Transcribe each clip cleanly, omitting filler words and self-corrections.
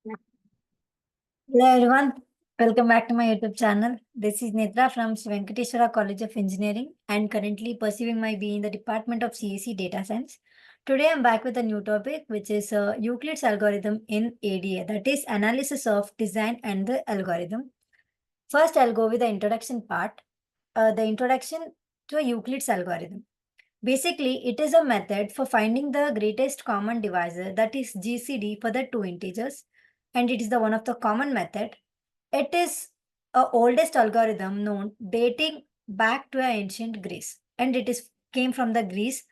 Hello everyone, welcome back to my YouTube channel. This is Netra from Sri Venkateswara College of Engineering and currently pursuing my BE in the Department of CSE Data Science. Today I'm back with a new topic which is Euclid's algorithm in ADA, that is analysis of design and the algorithm. First I'll go with the introduction part, the introduction to a Euclid's algorithm. Basically, it is a method for finding the greatest common divisor, that is GCD for the two integers, and it is the one of the common method. It is a oldest algorithm known dating back to ancient Greece, and it is came from the Greece.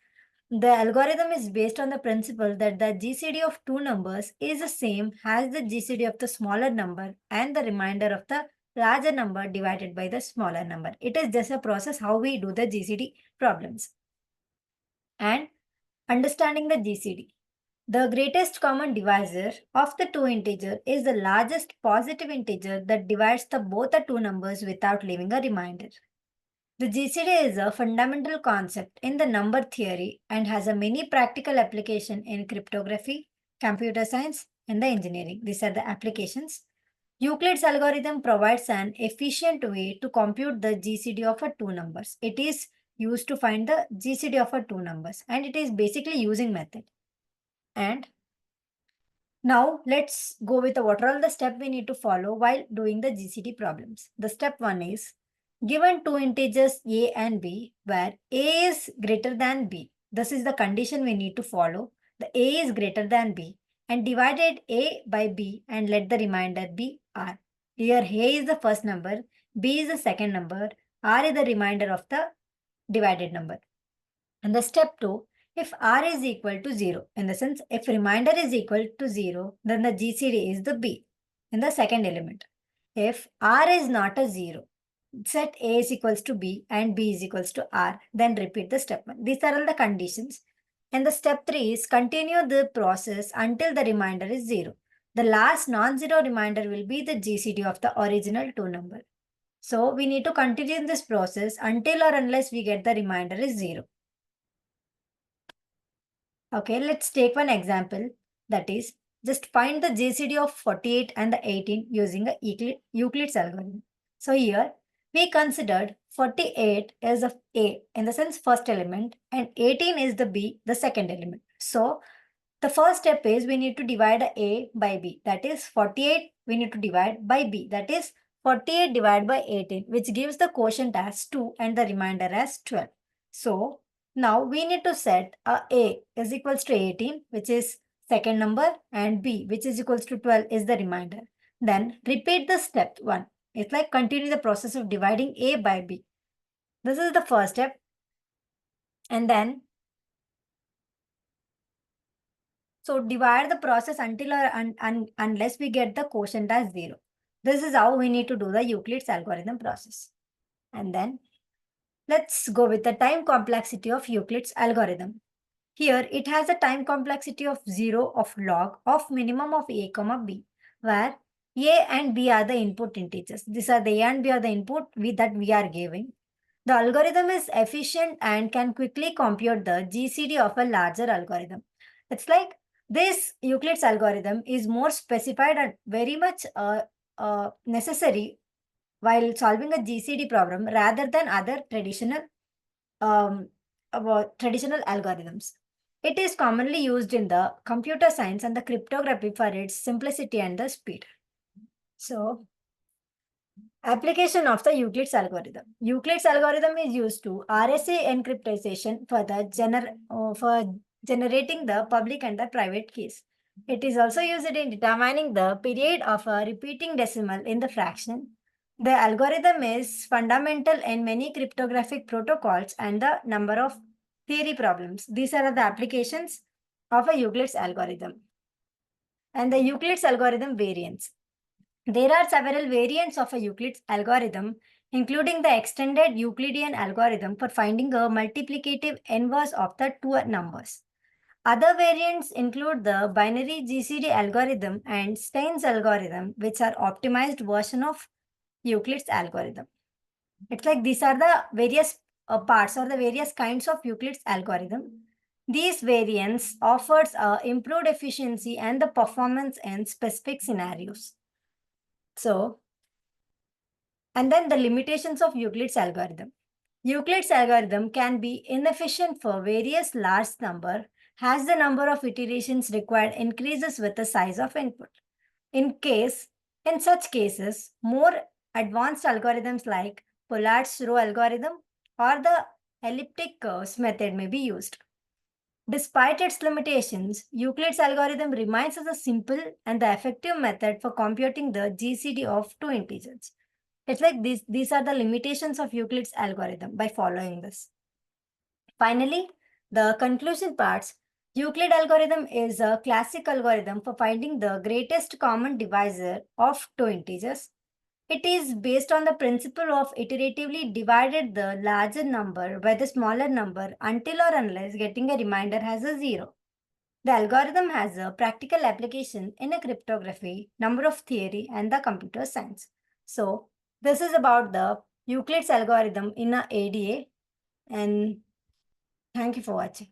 The algorithm is based on the principle that the GCD of two numbers is the same as the GCD of the smaller number and the remainder of the larger number divided by the smaller number. It is just a process how we do the GCD problems. And understanding the GCD. The greatest common divisor of the two integer is the largest positive integer that divides the both the two numbers without leaving a remainder. The GCD is a fundamental concept in the number theory and has a many practical application in cryptography, computer science, and the engineering. These are the applications. Euclid's algorithm provides an efficient way to compute the GCD of a two numbers. It is used to find the GCD of a two numbers, and it is basically using method. And now let's go with what are all the steps we need to follow while doing the GCD problems. The step 1 is given two integers a and b where a is greater than b. This is the condition we need to follow. The a is greater than b and divided a by b and let the remainder be r. Here a is the first number, b is the second number, r is the remainder of the divided number. And the step 2, if r is equal to 0, in the sense if remainder is equal to 0, then the GCD is the b in the second element. If r is not a 0, set a is equals to b and b is equals to r, then repeat the step 1. These are all the conditions. And the step 3 is continue the process until the remainder is 0. The last non-zero remainder will be the GCD of the original two number. So we need to continue this process until or unless we get the remainder is 0. Okay, let's take one example. That is, just find the GCD of 48 and the 18 using a Euclid's algorithm. So here, we considered 48 as a A in the sense first element and 18 is the B, the second element. So the first step is we need to divide A by B. That is 48 we need to divide by B. That is 48 divided by 18, which gives the quotient as 2 and the remainder as 12. So now we need to set A is equals to 18, which is second number, and B, which is equals to 12, is the remainder. Then repeat the step 1. It's like continue the process of dividing A by B. This is the first step. And then, so divide the process until or unless we get the quotient as 0. This is how we need to do the Euclid's algorithm process. And then let's go with the time complexity of Euclid's algorithm. Here, it has a time complexity of 0 of log of minimum of a comma b, where a and b are the input integers. These are the a and b are the input that we are giving. The algorithm is efficient and can quickly compute the GCD of a larger algorithm. It's like this Euclid's algorithm is more specified and very much necessary while solving a GCD problem rather than other traditional algorithms. It is commonly used in the computer science and the cryptography for its simplicity and the speed. So, application of the Euclid's algorithm. Euclid's algorithm is used to RSA encryptization for for generating the public and the private keys. It is also used in determining the period of a repeating decimal in the fraction. The algorithm is fundamental in many cryptographic protocols and the number of theory problems. These are the applications of a Euclid's algorithm. And the Euclid's algorithm variants. There are several variants of a Euclid's algorithm, including the extended Euclidean algorithm for finding a multiplicative inverse of the two numbers. Other variants include the binary GCD algorithm and Stein's algorithm, which are optimized version of Euclid's algorithm. It's like these are the various parts or the various kinds of Euclid's algorithm. These variants offers improved efficiency and the performance in specific scenarios. So, and then the limitations of Euclid's algorithm. Euclid's algorithm can be inefficient for various large number as the number of iterations required increases with the size of input. In such cases, more advanced algorithms like Pollard's row algorithm or the elliptic curves method may be used. Despite its limitations, Euclid's algorithm remains as a simple and the effective method for computing the GCD of two integers. It's like these are the limitations of Euclid's algorithm by following this. Finally, the conclusion parts. Euclid algorithm is a classic algorithm for finding the greatest common divisor of two integers. It is based on the principle of iteratively divided the larger number by the smaller number until or unless getting a remainder has a zero. The algorithm has a practical application in a cryptography, number of theory, and the computer science. So, this is about the Euclid's algorithm in a ADA, and thank you for watching.